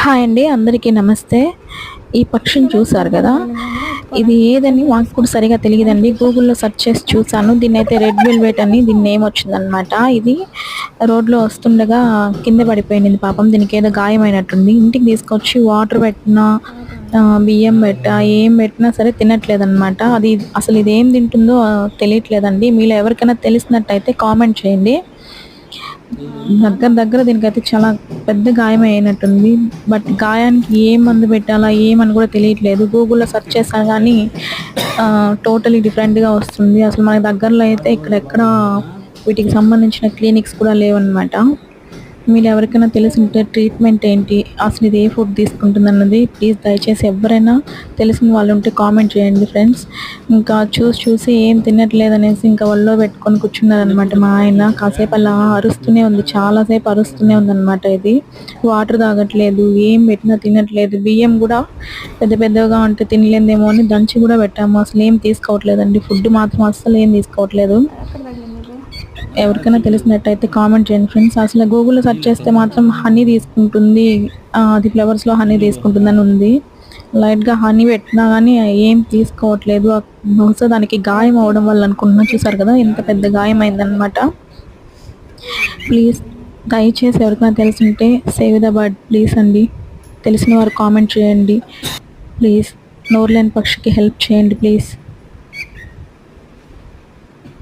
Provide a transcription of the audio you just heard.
Hi అండి, అందరికీ నమస్తే. ఈ పక్షిని చూసారు కదా, ఇది ఏదని మాకు కూడా సరిగా తెలియదండి. గూగుల్లో సెర్చ్ చేసి చూసాను. దీన్నైతే రెడ్ వెల్వెట్ అని దీని నేమ్ వచ్చిందనమాట. ఇది రోడ్లో వస్తుండగా కింద పడిపోయింది పాపం. దీనికి ఏదో గాయమైనట్టుంది. ఇంటికి తీసుకొచ్చి వాటర్ పెట్టినా బియ్యం పెట్టా ఏం పెట్టినా సరే తినట్లేదన్నమాట. అది అసలు ఇది ఏం తింటుందో తెలియట్లేదండి. మీలో ఎవరికైనా తెలిసినట్టయితే కామెంట్ చేయండి. దగ్గర దీనికైతే చాలా పెద్ద గాయమే అయినట్టుంది. బట్ గాయానికి ఏం మందు పెట్టాలా ఏమని కూడా తెలియట్లేదు. గూగుల్లో సెర్చ్ చేసా కానీ టోటలీ డిఫరెంట్గా వస్తుంది. అసలు మన దగ్గరలో అయితే ఇక్కడెక్కడ వీటికి సంబంధించిన క్లినిక్స్ కూడా లేవన్నమాట. మీరు ఎవరికైనా తెలిసింటే ట్రీట్మెంట్ ఏంటి, అసలు ఇది ఏ ఫుడ్ తీసుకుంటుందన్నది ప్లీజ్ దయచేసి ఎవరైనా తెలిసిన వాళ్ళు ఉంటే కామెంట్ చేయండి ఫ్రెండ్స్. ఇంకా చూసి ఏం తినట్లేదనేసి ఇంకా ఒళ్ళో పెట్టుకొని కూర్చున్నారనమాట మా ఆయన. కాసేపు అలా అరుస్తూనే ఉంది, చాలాసేపు అరుస్తూనే ఉందన్నమాట. ఇది వాటర్ తాగట్లేదు, ఏం పెట్టినా తినట్లేదు. బియ్యం కూడా పెద్దగా ఉంటే తినలేదేమో అని దంచి కూడా పెట్టాము. అసలు ఏం తీసుకోవట్లేదండి. ఫుడ్ మాత్రం అస్సలు ఏం తీసుకోవట్లేదు. ఎవరికైనా తెలిసినట్టయితే కామెంట్ చేయండి ఫ్రెండ్స్. అసలు గూగుల్లో సెర్చ్ చేస్తే మాత్రం హనీ తీసుకుంటుంది, అది ఫ్లవర్స్లో హనీ తీసుకుంటుందని ఉంది. లైట్గా హనీ పెట్టినా కానీ ఏం తీసుకోవట్లేదు. బహుశా దానికి గాయం అవడం వల్ల అనుకుంటున్నా. చూసారు కదా ఎంత పెద్ద గాయం అయిందనమాట. ప్లీజ్ దయచేసి ఎవరికైనా తెలిసింటే సేవ్ ద బర్డ్ ప్లీజ్ అండి. తెలిసిన వారు కామెంట్ చేయండి ప్లీజ్. నోరులేని పక్షికి హెల్ప్ చేయండి ప్లీజ్.